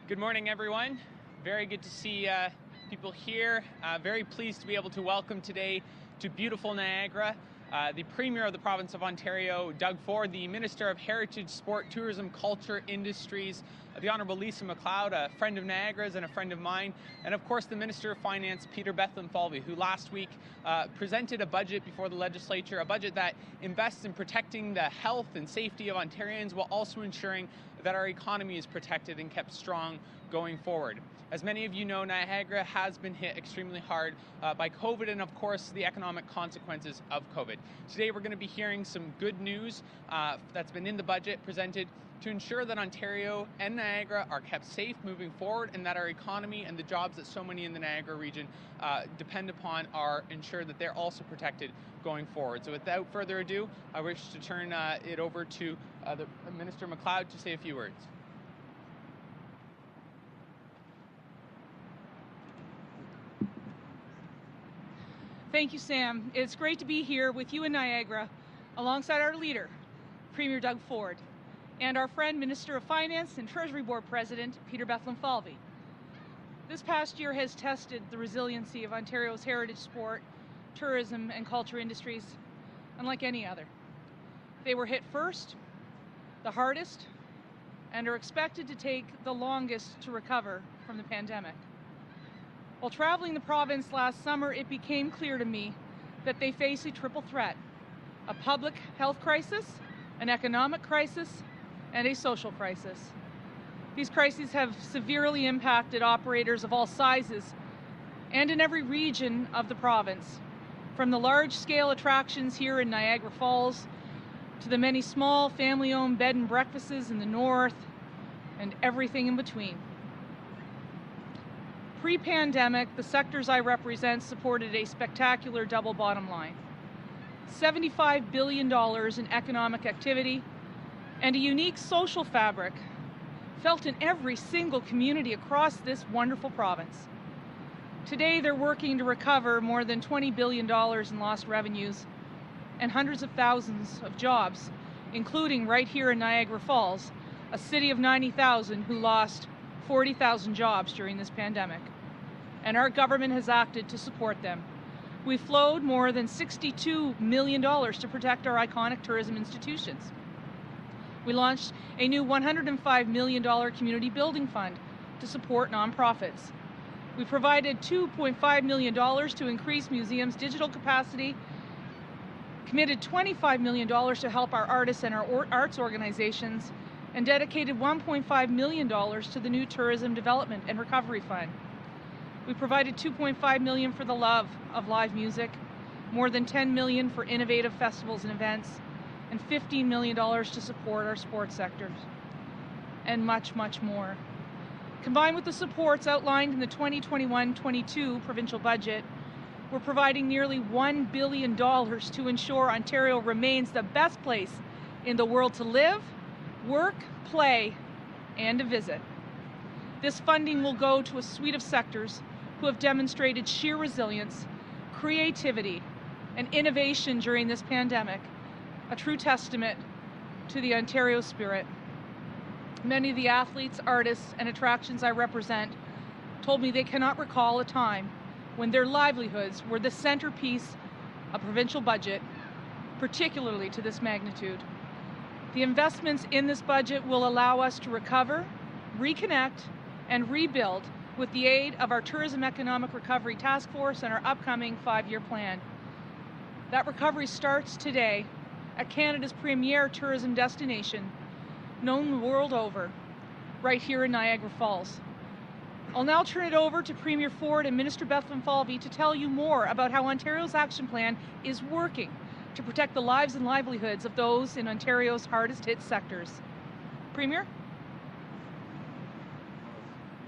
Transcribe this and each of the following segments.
Good morning, everyone. Very good to see people here. Very pleased to be able to welcome today to beautiful Niagara the Premier of the Province of Ontario, Doug Ford, the Minister of Heritage, Sport, Tourism, Culture, Industries, the Honourable Lisa MacLeod, a friend of Niagara's and a friend of mine, and of course the Minister of Finance, Peter Bethlenfalvy, who last week presented a budget before the legislature, a budget that invests in protecting the health and safety of Ontarians while also ensuring that our economy is protected and kept strong going forward. As many of you know, Niagara has been hit extremely hard by COVID and of course the economic consequences of COVID. Today we're going to be hearing some good news that's been in the budget presented to ensure that Ontario and Niagara are kept safe moving forward and that our economy and the jobs that so many in the Niagara region depend upon are ensured that they're also protected going forward. So without further ado, I wish to turn it over to the Minister MacLeod to say a few words. Thank you, Sam. It's great to be here with you in Niagara, alongside our leader, Premier Doug Ford, and our friend, Minister of Finance and Treasury Board President, Peter Bethlenfalvy. This past year has tested the resiliency of Ontario's heritage sport, tourism, and culture industries unlike any other. They were hit first, the hardest, and are expected to take the longest to recover from the pandemic. While traveling the province last summer, it became clear to me that they face a triple threat: a public health crisis, an economic crisis, and a social crisis. These crises have severely impacted operators of all sizes and in every region of the province, from the large-scale attractions here in Niagara Falls to the many small family-owned bed and breakfasts in the north and everything in between. Pre-pandemic, the sectors I represent supported a spectacular double bottom line: $75 billion in economic activity and a unique social fabric felt in every single community across this wonderful province. Today, they're working to recover more than $20 billion in lost revenues and hundreds of thousands of jobs, including right here in Niagara Falls, a city of 90,000 who lost 40,000 jobs during this pandemic. And our government has acted to support them. We flowed more than $62 million to protect our iconic tourism institutions. We launched a new $105 million community building fund to support nonprofits. We provided $2.5 million to increase museums' digital capacity, committed $25 million to help our artists and our arts organizations, and dedicated $1.5 million to the new Tourism Development and Recovery Fund. We provided $2.5 million for the love of live music, more than $10 million for innovative festivals and events, and $15 million to support our sports sectors, and much, much more. Combined with the supports outlined in the 2021-22 provincial budget, we're providing nearly $1 billion to ensure Ontario remains the best place in the world to live, work, play, and to visit. This funding will go to a suite of sectors who have demonstrated sheer resilience, creativity, and innovation during this pandemic, a true testament to the Ontario spirit. Many of the athletes, artists, and attractions I represent told me they cannot recall a time when their livelihoods were the centerpiece of provincial budget, particularly to this magnitude. The investments in this budget will allow us to recover, reconnect, and rebuild with the aid of our Tourism Economic Recovery Task Force and our upcoming 5-year plan. That recovery starts today at Canada's premier tourism destination, known the world over, right here in Niagara Falls. I'll now turn it over to Premier Ford and Minister Bethlenfalvy to tell you more about how Ontario's action plan is working to protect the lives and livelihoods of those in Ontario's hardest hit sectors. Premier?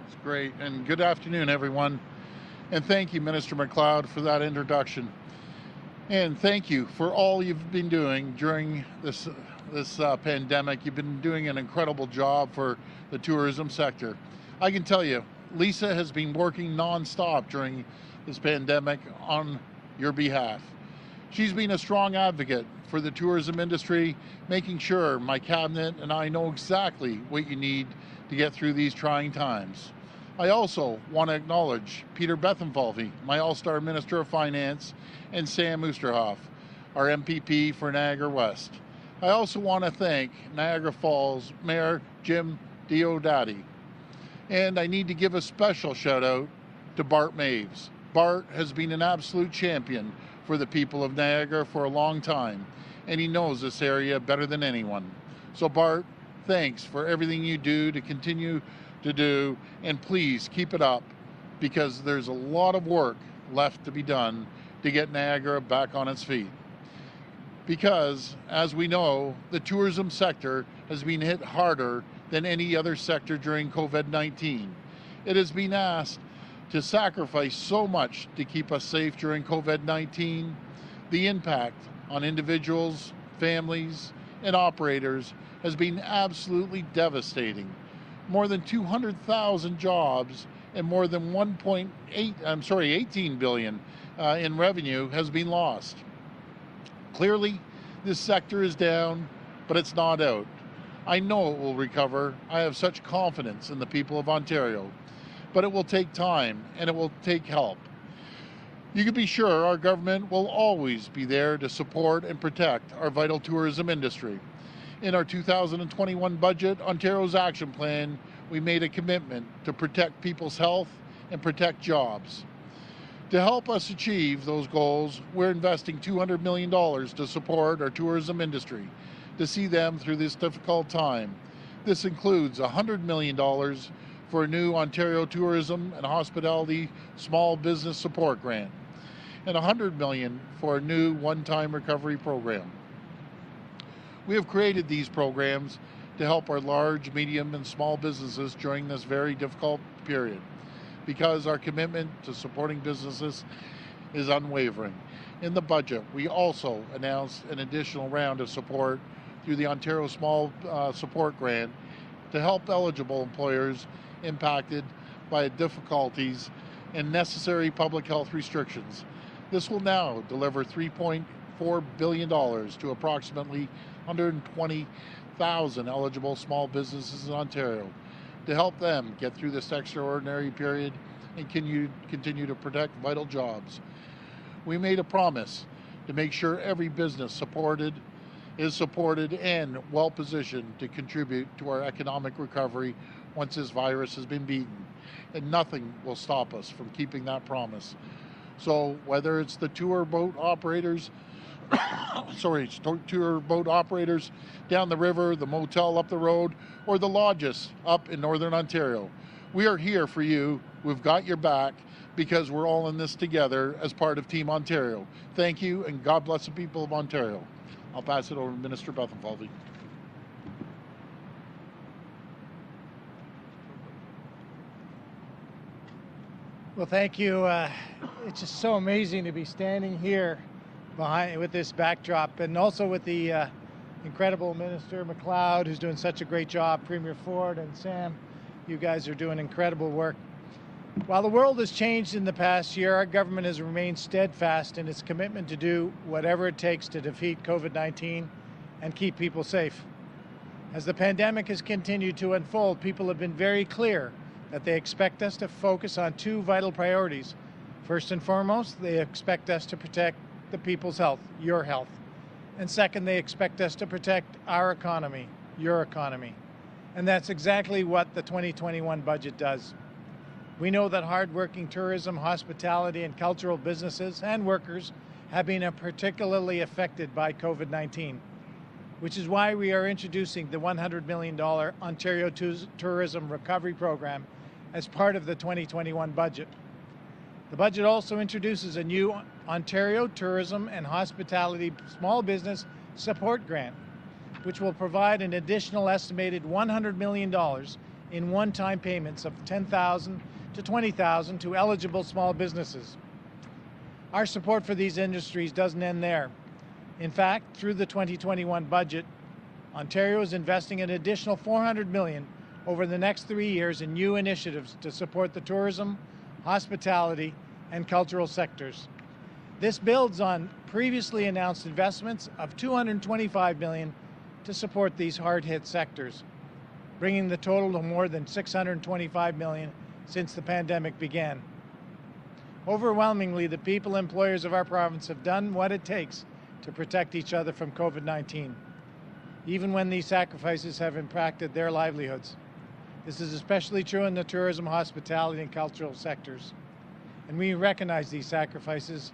That's great, and good afternoon, everyone. And thank you, Minister MacLeod, for that introduction. And thank you for all you've been doing during this pandemic. You've been doing an incredible job for the tourism sector. I can tell you, Lisa has been working non-stop during this pandemic on your behalf. She's been a strong advocate for the tourism industry, making sure my cabinet and I know exactly what you need to get through these trying times. I also want to acknowledge Peter Bethlenfalvy, my All-Star Minister of Finance, and Sam Oosterhoff, our MPP for Niagara West. I also want to thank Niagara Falls Mayor Jim Diodati. And I need to give a special shout out to Bart Maves. Bart has been an absolute champion for the people of Niagara for a long time, and he knows this area better than anyone. So Bart, thanks for everything you do to continue to do, and please keep it up, because there's a lot of work left to be done to get Niagara back on its feet. Because, as we know, the tourism sector has been hit harder than any other sector during COVID-19. It has been asked to sacrifice so much to keep us safe during COVID-19. The impact on individuals, families, and operators has been absolutely devastating. More than 200,000 jobs and more than 18 billion in revenue has been lost. Clearly, this sector is down, but it's not out. I know it will recover. I have such confidence in the people of Ontario, but it will take time and it will take help. You can be sure our government will always be there to support and protect our vital tourism industry. In our 2021 budget, Ontario's action plan, we made a commitment to protect people's health and protect jobs. To help us achieve those goals, we're investing $200 million to support our tourism industry, to see them through this difficult time. This includes $100 million for a new Ontario Tourism and Hospitality Small Business Support Grant, and $100 million for a new one-time recovery program. We have created these programs to help our large, medium, and small businesses during this very difficult period, because our commitment to supporting businesses is unwavering. In the budget, we also announced an additional round of support through the Ontario Small Support Grant to help eligible employers impacted by difficulties and necessary public health restrictions. This will now deliver $3.4 billion to approximately 120,000 eligible small businesses in Ontario to help them get through this extraordinary period and continue to protect vital jobs. We made a promise to make sure every business is supported and well positioned to contribute to our economic recovery once this virus has been beaten. And nothing will stop us from keeping that promise. So whether it's the tour boat operators down the river, the motel up the road, or the lodges up in Northern Ontario, we are here for you. We've got your back, because we're all in this together as part of Team Ontario. Thank you, and God bless the people of Ontario. I'll pass it over to Minister Bethlenfalvy. Well, thank you. It's just so amazing to be standing here with this backdrop, and also with the incredible Minister MacLeod, who's doing such a great job, Premier Ford and Sam. You guys are doing incredible work. While the world has changed in the past year, our government has remained steadfast in its commitment to do whatever it takes to defeat COVID-19 and keep people safe. As the pandemic has continued to unfold, people have been very clear that they expect us to focus on two vital priorities. First and foremost, they expect us to protect the people's health, your health. And second, they expect us to protect our economy, your economy. And that's exactly what the 2021 budget does. We know that hardworking tourism, hospitality, and cultural businesses and workers have been particularly affected by COVID-19, which is why we are introducing the $100 million Ontario Tourism Recovery Program as part of the 2021 budget. The budget also introduces a new Ontario Tourism and Hospitality Small Business Support Grant, which will provide an additional estimated $100 million in one-time payments of $10,000 to $20,000 to eligible small businesses. Our support for these industries doesn't end there. In fact, through the 2021 budget, Ontario is investing an additional $400 million over the next 3 years in new initiatives to support the tourism, hospitality, and cultural sectors. This builds on previously announced investments of $225 million to support these hard-hit sectors, bringing the total to more than $625 million since the pandemic began. Overwhelmingly, the people and employers of our province have done what it takes to protect each other from COVID-19, even when these sacrifices have impacted their livelihoods. This is especially true in the tourism, hospitality, and cultural sectors. And we recognize these sacrifices.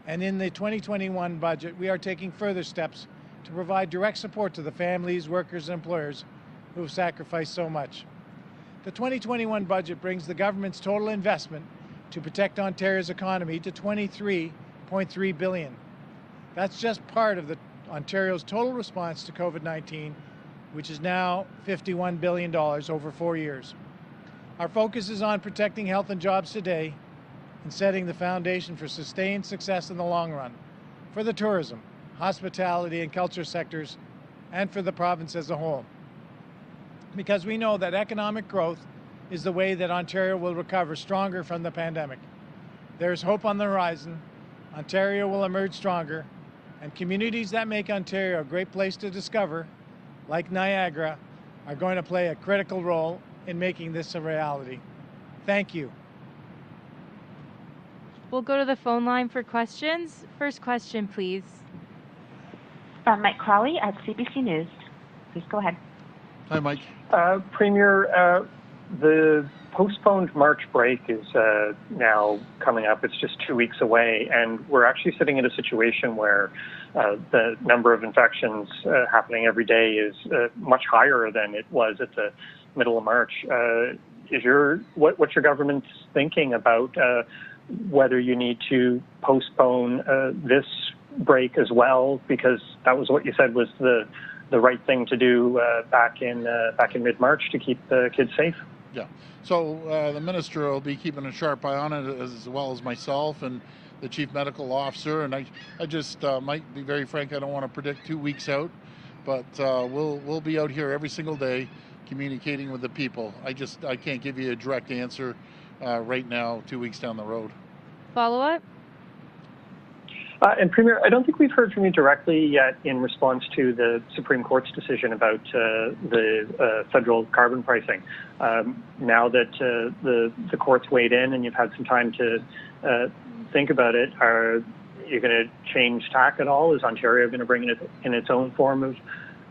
And in the 2021 budget, we are taking further steps to provide direct support to the families, workers, and employers who have sacrificed so much. The 2021 budget brings the government's total investment to protect Ontario's economy to $23.3 billion. That's just part of Ontario's total response to COVID-19, which is now $51 billion over 4 years. Our focus is on protecting health and jobs today and setting the foundation for sustained success in the long run for the tourism, hospitality, and culture sectors, and for the province as a whole. Because we know that economic growth is the way that Ontario will recover stronger from the pandemic. There's hope on the horizon. Ontario will emerge stronger, and communities that make Ontario a great place to discover, like Niagara, are going to play a critical role in making this a reality. Thank you. We'll go to the phone line for questions. First question, please. Mike Crowley at CBC News. Please go ahead. Hi, Mike. Premier, the postponed March break is now coming up. It's just 2 weeks away, and we're actually sitting in a situation where the number of infections happening every day is much higher than it was at the middle of March. What's your government's thinking about whether you need to postpone this break as well, because that was what you said was the right thing to do back in mid-March to keep the kids safe? Yeah. So the minister will be keeping a sharp eye on it, as well as myself and the chief medical officer. And I just might be very frank, I don't want to predict 2 weeks out, but we'll be out here every single day communicating with the people. I can't give you a direct answer right now, 2 weeks down the road. Follow up? And Premier, I don't think we've heard from you directly yet in response to the Supreme Court's decision about the federal carbon pricing. Now that the court's weighed in and you've had some time to think about it, are you going to change tack at all? Is Ontario going to bring it in its own form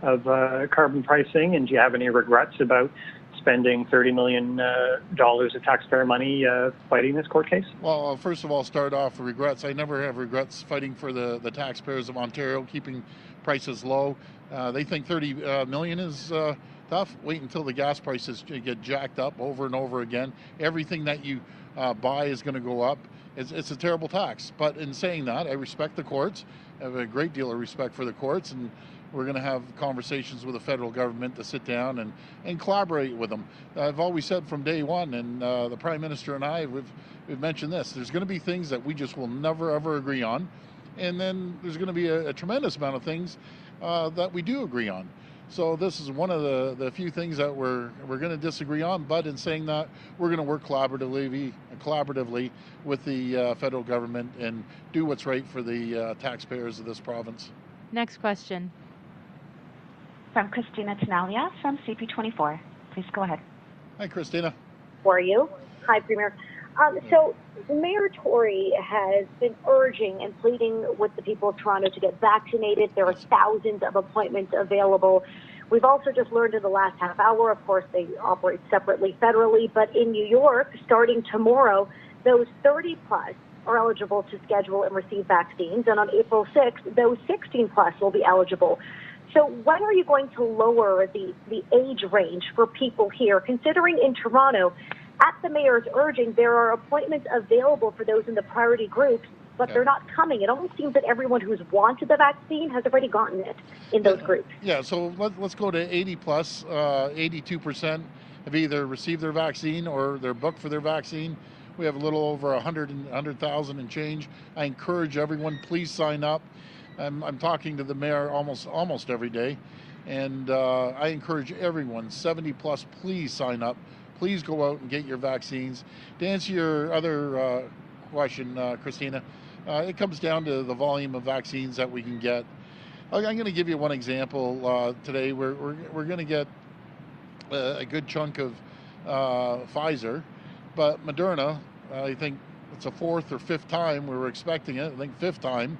of carbon pricing? And do you have any regrets about spending $30 million of taxpayer money fighting this court case? Well, first of all, start off with regrets. I never have regrets fighting for the taxpayers of Ontario, keeping prices low. They think $30 million is tough. Wait until the gas prices get jacked up over and over again. Everything that you buy is going to go up. It's a terrible tax. But in saying that, I respect the courts. I have a great deal of respect for the courts, and we're going to have conversations with the federal government to sit down and collaborate with them. I've always said from day one, and the Prime Minister and I, we've mentioned this, there's going to be things that we just will never, ever agree on. And then there's going to be a tremendous amount of things that we do agree on. So this is one of the few things that we're going to disagree on, but in saying that, we're going to work collaboratively with the federal government and do what's right for the taxpayers of this province. Next question. From Christina Tenalia from CP24. Please go ahead. Hi, Christina. How are you? Hi, Premier. So Mayor Tory has been urging and pleading with the people of Toronto to get vaccinated. There are thousands of appointments available. We've also just learned in the last half hour, of course, they operate separately federally, but in New York, starting tomorrow, those 30 plus are eligible to schedule and receive vaccines. And on April 6th, those 16 plus will be eligible. So when are you going to lower the age range for people here, considering in Toronto, at the mayor's urging, there are appointments available for those in the priority groups, but they're not coming. It almost seems that everyone who's wanted the vaccine has already gotten it in those groups. Yeah, so let's go to 80 plus. 82% have either received their vaccine or they're booked for their vaccine. We have a little over 100,000 and change. I encourage everyone, please sign up. I'm talking to the mayor almost every day, and I encourage everyone, 70 plus, please sign up. Please go out and get your vaccines. To answer your other question, Christina, It comes down to the volume of vaccines that we can get. I'm going to give you one example today. We're going to get a good chunk of Pfizer, but Moderna, I think it's a fourth or fifth time we were expecting it. I think fifth time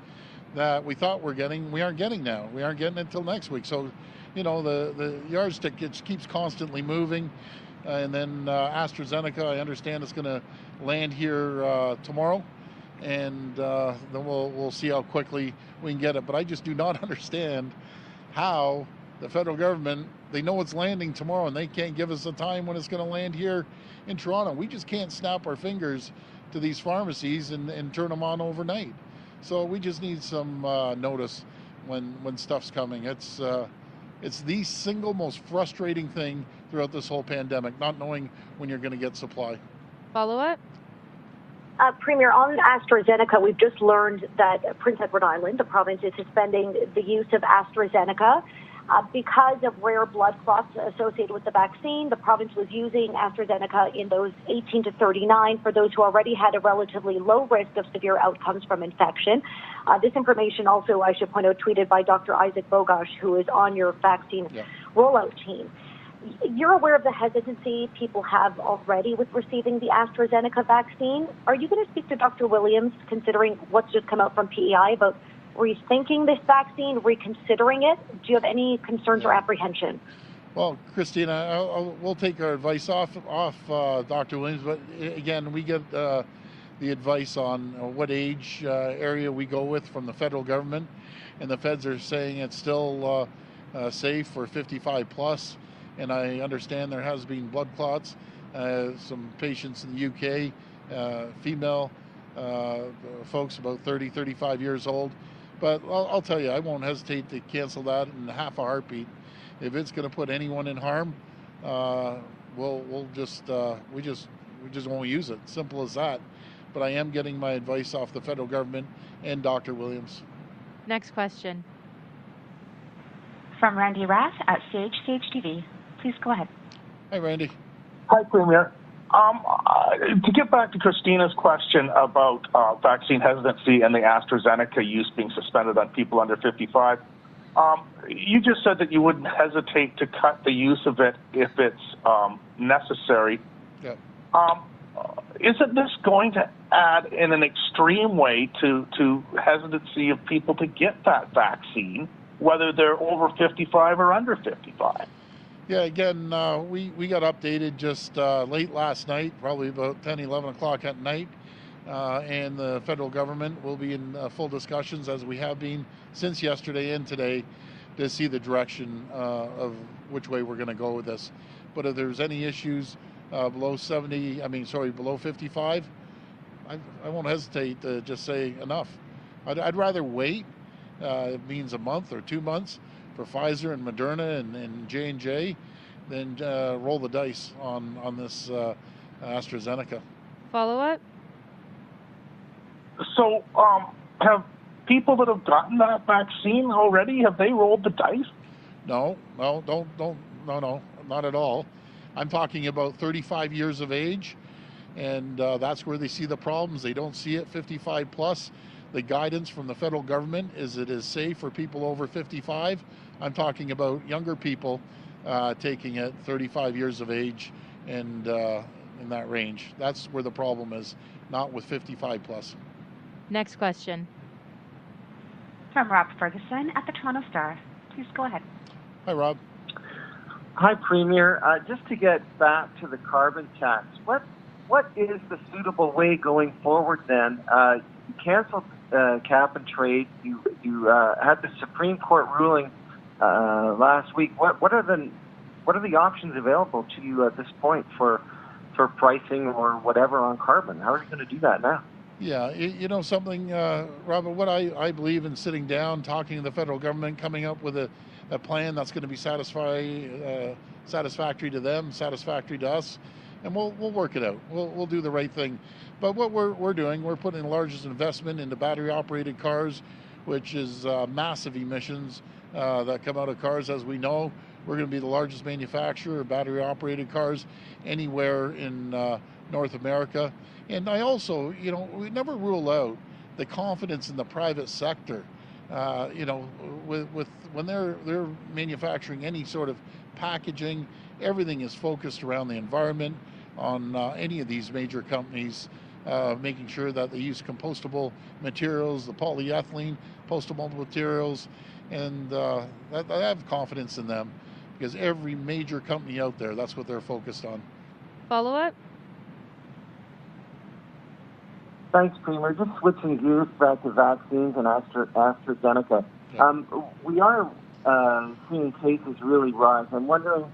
that we thought we aren't getting now. We aren't getting it until next week. So, you know, the yardstick keeps constantly moving. And then AstraZeneca, I understand it's going to land here tomorrow. And then we'll see how quickly we can get it. But I just do not understand how the federal government, they know it's landing tomorrow and they can't give us a time when it's going to land here in Toronto. We just can't snap our fingers to these pharmacies and turn them on overnight. So we just need some notice when stuff's coming. It's the single most frustrating thing throughout this whole pandemic, not knowing when you're going to get supply. Follow-up? Premier, on AstraZeneca, we've just learned that Prince Edward Island, the province, is suspending the use of AstraZeneca because of rare blood clots associated with the vaccine. The province was using AstraZeneca in those 18 to 39 for those who already had a relatively low risk of severe outcomes from infection. This information also, I should point out, tweeted by Dr. Isaac Bogosh, who is on your vaccine rollout team. You're aware of the hesitancy people have already with receiving the AstraZeneca vaccine. Are you going to speak to Dr. Williams, considering what's just come out from PEI about rethinking this vaccine, reconsidering it? Do you have any concerns or apprehension? Well, Christina, we'll take our advice off Dr. Williams, but again, we get the advice on what age area we go with from the federal government, and the feds are saying it's still safe for 55 plus. And I understand there has been blood clots. Some patients in the UK, female folks about 30, 35 years old. But I'll tell you, I won't hesitate to cancel that in half a heartbeat. If it's going to put anyone in harm, we just won't use it. Simple as that. But I am getting my advice off the federal government and Dr. Williams. Next question. From Randy Rath at Sage TV. Please go ahead. Hi, Randy. Hi, Premier. To get back to Christina's question about vaccine hesitancy and the AstraZeneca use being suspended on people under 55, you just said that you wouldn't hesitate to cut the use of it if it's necessary. Yeah. Isn't this going to add in an extreme way to hesitancy of people to get that vaccine, whether they're over 55 or under 55? Yeah, again, we got updated just late last night, probably about 10, 11 o'clock at night, and the federal government will be in full discussions, as we have been since yesterday and today, to see the direction of which way we're going to go with this. But if there's any issues below 55, I won't hesitate to just say enough. I'd rather wait, it means a month or 2 months, for Pfizer and Moderna and J&J, then roll the dice on this AstraZeneca. Follow-up? So have people that have gotten that vaccine already, have they rolled the dice? No, not at all. I'm talking about 35 years of age, and that's where they see the problems. They don't see it 55 plus. The guidance from the federal government is it is safe for people over 55. I'm talking about younger people taking it 35 years of age and in that range. That's where the problem is, not with 55 plus. Next question. From Rob Ferguson at the Toronto Star. Please go ahead. Hi, Rob. Hi, Premier. Just to get back to the carbon tax, what is the suitable way going forward then? You canceled cap and trade. You had the Supreme Court ruling last week. What are the options available to you at this point for pricing or whatever on carbon? How are you going to do that now? Yeah, you know something, Robert, what I believe in sitting down, talking to the federal government, coming up with a plan that's going to be satisfactory to them, satisfactory to us, and we'll work it out. We'll do the right thing. But what we're doing, we're putting the largest investment into battery-operated cars, which is massive emissions that come out of cars. As we know, we're going to be the largest manufacturer of battery-operated cars anywhere in North America. And I also, we never rule out the confidence in the private sector. When they're manufacturing any sort of packaging, everything is focused around the environment on any of these major companies, making sure that they use compostable materials, the polyethylene, compostable materials, and I have confidence in them because every major company out there, that's what they're focused on. Follow-up? Thanks, Premier. Just switching gears back to vaccines and AstraZeneca. Yeah. We are seeing cases really rise. I'm wondering,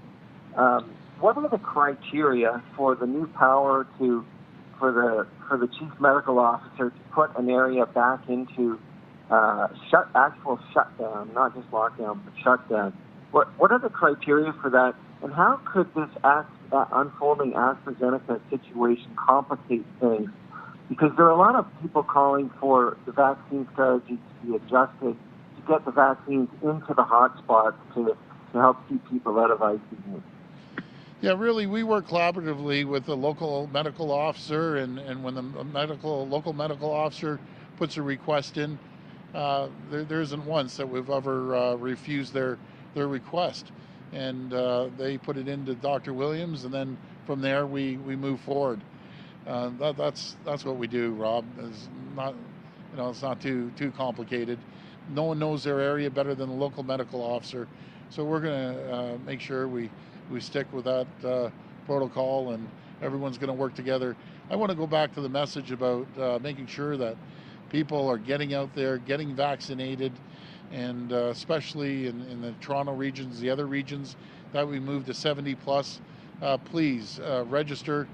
what are the criteria for the new power for the chief medical officer to put an area back into actual shutdown, not just lockdown, but shutdown? What are the criteria for that, and how could this unfolding AstraZeneca situation complicate things? Because there are a lot of people calling for the vaccine strategy to be adjusted to get the vaccines into the hotspots to help keep people out of ICU. Yeah, really, we work collaboratively with the local medical officer, and when the local medical officer puts a request in, there isn't once that we've ever refused their request. And they put it into Dr. Williams, and then from there we move forward. That's what we do, Rob. It's not too complicated. No one knows their area better than the local medical officer, so we're going to make sure we stick with that protocol, and everyone's going to work together. I want to go back to the message about making sure that people are getting out there, getting vaccinated, and especially in the Toronto regions, the other regions that we moved to 70 plus, please register.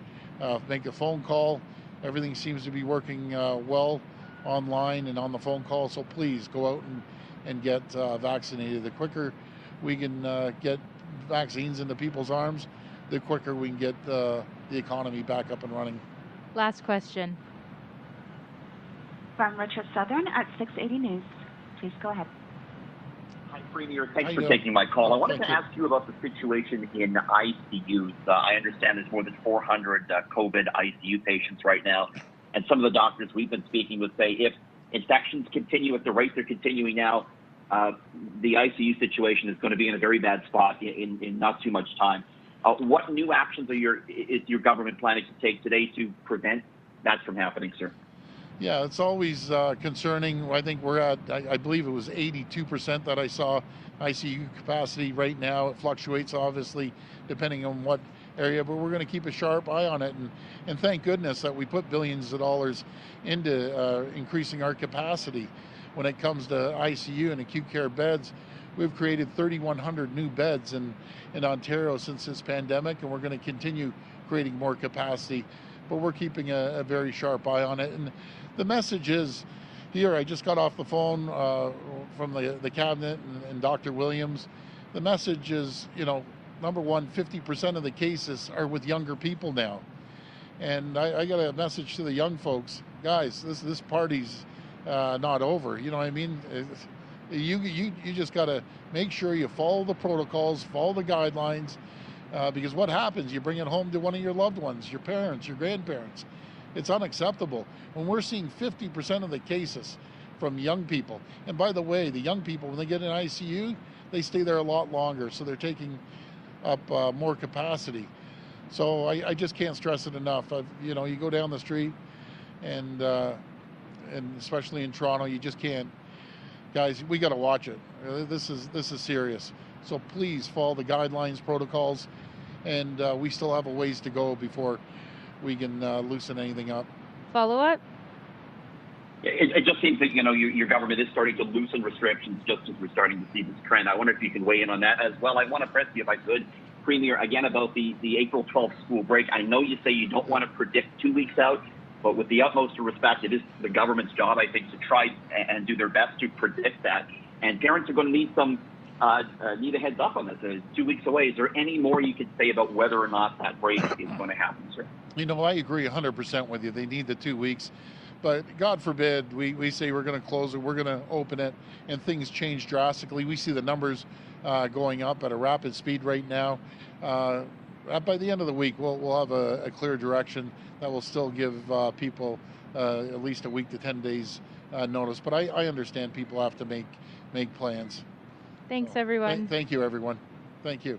Make a phone call. Everything seems to be working well online and on the phone call, so please go out and get vaccinated. The quicker we can get vaccines into people's arms, the quicker we can get the economy back up and running. Last question. From Richard Southern at 680 News. Please go ahead. Hi, Premier. Thanks for taking my call. I wanted to ask you about the situation in ICUs. I understand there's more than 400 COVID ICU patients right now, and some of the doctors we've been speaking with say if infections continue at the rate they're continuing now, the ICU situation is going to be in a very bad spot in not too much time. What new actions is your government planning to take today to prevent that from happening, sir? Yeah, it's always concerning. I think we're at, I believe it was 82% that I saw ICU capacity right now. It fluctuates, obviously, depending on what area, but we're going to keep a sharp eye on it. And thank goodness that we put billions of dollars into increasing our capacity. When it comes to ICU and acute care beds, we've created 3,100 new beds in Ontario since this pandemic, and we're going to continue creating more capacity. But we're keeping a very sharp eye on it. And the message is here, I just got off the phone from the cabinet and Dr. Williams. The message is, number one, 50% of the cases are with younger people now. And I got a message to the young folks, guys, this party's not over. You know what I mean? You just got to make sure you follow the protocols, follow the guidelines, because what happens, you bring it home to one of your loved ones, your parents, your grandparents. It's unacceptable. When we're seeing 50% of the cases from young people, and by the way, the young people, when they get in ICU, they stay there a lot longer, so they're taking up more capacity. So I just can't stress it enough. You go down the street, and especially in Toronto, you just can't. Guys, we got to watch it. This is serious. So please follow the guidelines, protocols, and we still have a ways to go before we can loosen anything up. Follow up? It just seems that your government is starting to loosen restrictions just as we're starting to see this trend. I wonder if you can weigh in on that as well. I want to press you, if I could, Premier, again about the April 12th school break. I know you say you don't want to predict 2 weeks out, but with the utmost respect, it is the government's job, I think, to try and do their best to predict that. And parents are going to need need a heads up on this. It's 2 weeks away. Is there any more you could say about whether or not that break is going to happen, sir? I agree 100% with you. They need the 2 weeks. But God forbid we say we're going to close it, we're going to open it, and things change drastically. We see the numbers going up at a rapid speed right now. By the end of the week, we'll have a clear direction that will still give people at least a week to 10 days notice. But I understand people have to make plans. Thanks, So, everyone. Thank you, everyone. Thank you.